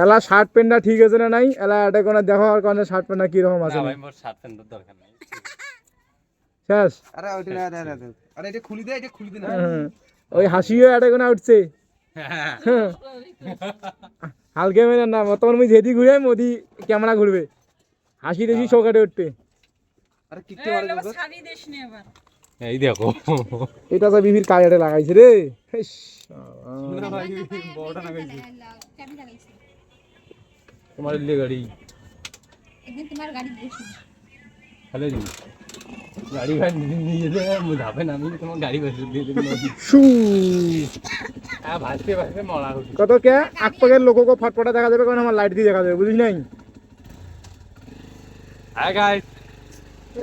এলা শার্ট প্যান্টটা ঠিক আছে না নাই এলা এটা কোন দেখো আর কোন শার্ট প্যান্টটা কি রকম আছে না ভাই মোর শার্ট প্যান্টের দরকার নাই শেষ আরে ওইটা না আরে এটা খুলি দে না ওই হাসিও এটা কোন উঠছে হালকা মেনে না তখন মুই যেদি ঘুরে মোদি ক্যামেরা ঘুরবে হাসি দেশি শোকাটে উঠবে আরে কিকতে মারে দেব ছাড়ি দেশ নে এবার এই দেখো এটা তো বিবির কাজে লাগাইছে রে ইস, না ভাই বড়টা না গাইছি চাবি লাগাইছি তোমার লিয়ে গাড়ি একদিন তোমার গাড়ি বসে হ্যালো জি গাড়ি ভাই নিয়ে যেতে মুঝাবে না আমি তোমার গাড়ি বসে দিয়ে দেব শু হ্যাঁ ভাসতে ভাসতে মরা হচ্ছে কত কে আগ পাগের লোককে ফটফটা দেখা যাবে কারণ আমার লাইট দিয়ে দেখা যাবে বুঝিস নাই হ্যাঁ গাইস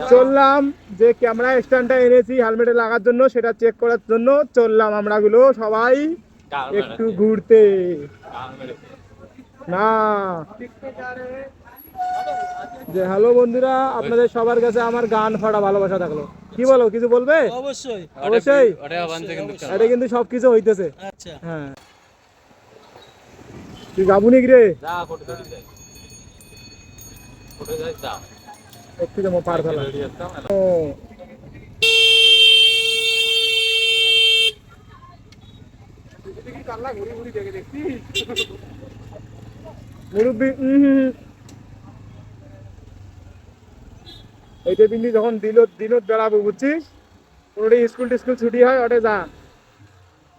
চললাম যে ক্যামেরা স্ট্যান্ডটা এনেছি হেলমেটে লাগার জন্য সেটা চেক করার জন্য চললাম আমরা গুলো সবাই একটু ঘুরতে না যে হ্যালো বন্ধুরা আপনাদের সবার কাছে আমার গান ফাটা ভালোবাসা থাকলো কি বলো কিছু বলবে অবশ্যই অবশ্যই ওটা বানতে কিন্তু এটা কিন্তু সবকিছু হইতেছে আচ্ছা হ্যাঁ তুই যাবো নাকি রে যা ফটো তুলি যাই ফটো যাই যা একটু যাবো পার ফেলা রেডি আসতাম ও মুরব্বি এইটা দিনই যখন দিনত বেড়াবো বুঝছিস ওটা স্কুল টিস্কুল ছুটি হয় ওটা যা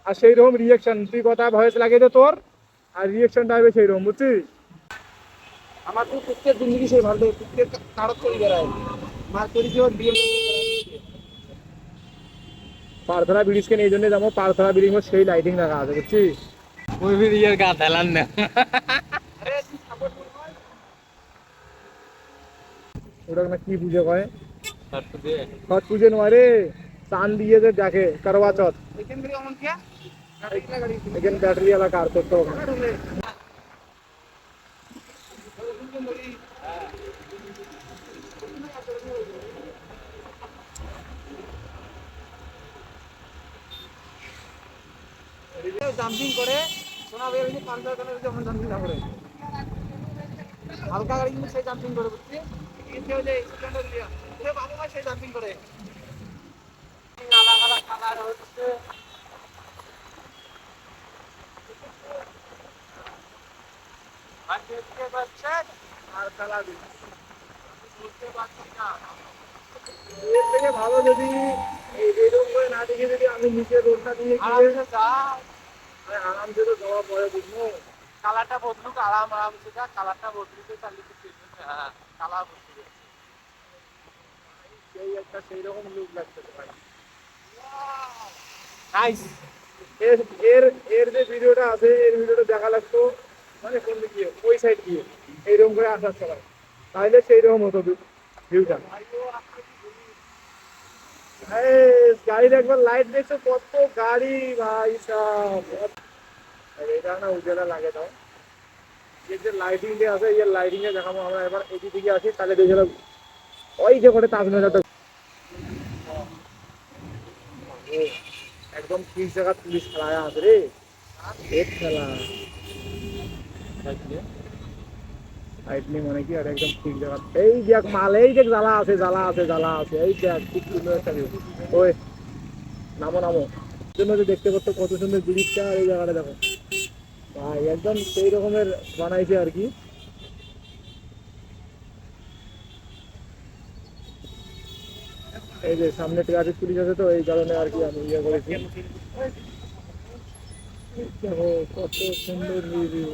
আর সেই রকম রিয়েকশন তুই কথা ভয়েস লাগিয়ে দে তোর আর রিয়েকশনটা হবে সেই রকম বুঝছিস আমার তো প্রত্যেক জিন্দগি সেই ভালো প্রত্যেক কারত করে বেড়ায় মার করি যে বিয়ে পারথলা ব্রিজকে এই জন্য যাবো পারথলা ব্রিজ সেই লাইটিং লাগা আছে বুঝছিস ওই ভিডিওর গা ঢালান না ওটা না কি পুজো কয় ফটো দিয়ে ছট পুজো নয় রে চান দিয়ে যে দেখে করবা চত এখান থেকে অমন কে এখানে ব্যাটারি वाला কার করতে হবে জাম্পিং করে শোনা বের হইছে পাঞ্জাব কানের যেমন জাম্পিং না করে হালকা গাড়ি কিন্তু সেই জাম্পিং করে বুঝছিস কিন্তু ওই যে স্ট্যান্ডার্ড দিয়া ওরে বাবু ভাই সেই জাম্পিং করে নালা খালা হচ্ছে আর দেখতে পাচ্ছেন আর খালা দিন বুঝতে পারছি না এর থেকে ভালো যদি এইরকম করে না দেখে যদি আমি নিচে রোডটা দিয়ে আরামসে যা আরামসে তো যাওয়া পরে বুঝবো কালারটা বদলুক আরামসে যা কালারটা বদলুকে চালিয়ে হ্যাঁ কালার বদলুকে সেই একটা সেই রকম লুক লাগছে ভাই নাইস এর এর এর যে ভিডিওটা আছে এর ভিডিওটা দেখা লাগতো মানে কোন দিকে ওই সাইড দিয়ে এইরকম করে আসার সময় তাহলে সেই রকম হতো ভিউটা গাড়ির একবার লাইট দেখছো কত গাড়ি ভাই সাহেব এটা না উজেলা লাগে দাও এই যে লাইটিং দিয়ে আছে এই লাইটিং এ দেখাবো আমরা এবার এই দিকে আসি তাহলে দেখে ওই যে করে তাজমহল একদম ঠিক জায়গা পুলিশ খেলায় আছে রে এক খেলা লাইটনিং মানে কি আর একদম ঠিক জায়গা এই দেখ মাল এই দেখ জ্বালা আছে এই দেখ খুব সুন্দর একটা ভিউ ওই নামো জন্য যে দেখতে করতে কত সুন্দর ব্রিজটা আর এই জায়গাটা দেখো ভাই একদম সেই রকমের বানাইছে আর কি এই যে সামনে ট্রাফিক পুলিশ আছে তো এই কারণে আর কি আমি ইয়ে করেছি দেখো কত সুন্দর ভিউ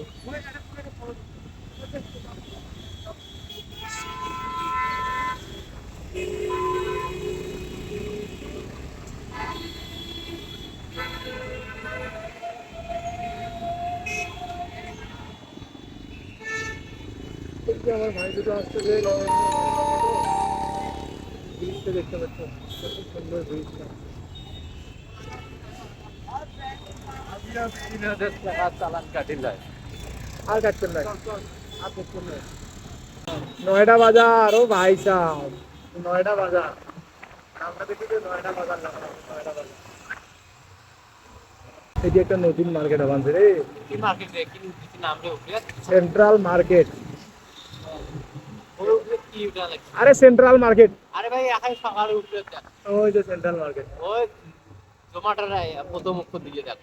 আমার ভাই দুটো আসতে যে ব্রিজটা দেখতে পাচ্ছ কত সুন্দর ব্রিজটা চালান কাটি যায় আর কাটছেন না নয়ডা বাজার ও ভাই সাহেব নয়ডা বাজার নামটা দেখি তো নয়ডা বাজার নয়ডা বাজার এটি একটা নতুন মার্কেট বানছে রে, কি মার্কেট রে কি কিছু নাম রে উপরে সেন্ট্রাল মার্কেট। ওই উপরে কি উঠা লাগছে আরে সেন্ট্রাল মার্কেট, আরে ভাই এখন সকালে উঠলে ওই যে সেন্ট্রাল মার্কেট। ওই জোমাটার প্রথম মুখ দিকে দেখ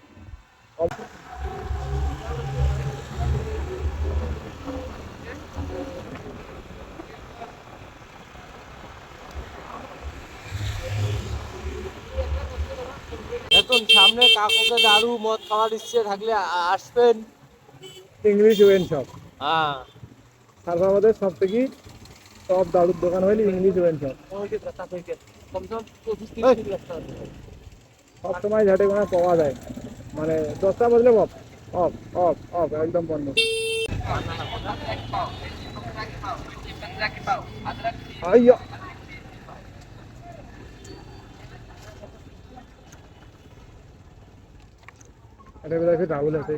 এখন সামনে কাকুকে দারু মদ খাওয়ার ইচ্ছে থাকলে আসবেন ইংলিশ ওয়েন শপ। হ্যাঁ তারপর আমাদের সব থেকে টপ দারুর দোকান হইলে ইংলিশ ওয়েন শপ। ওই যে রাস্তা থেকে কমসম 25-30 রাস্তা সব সময় ঝাটে কোনো পাওয়া যায়, মানে 10টা বাজলে অফ অফ অফ অফ একদম বন্ধ। আইয়া এটা বোধহয় রাহুল আছে।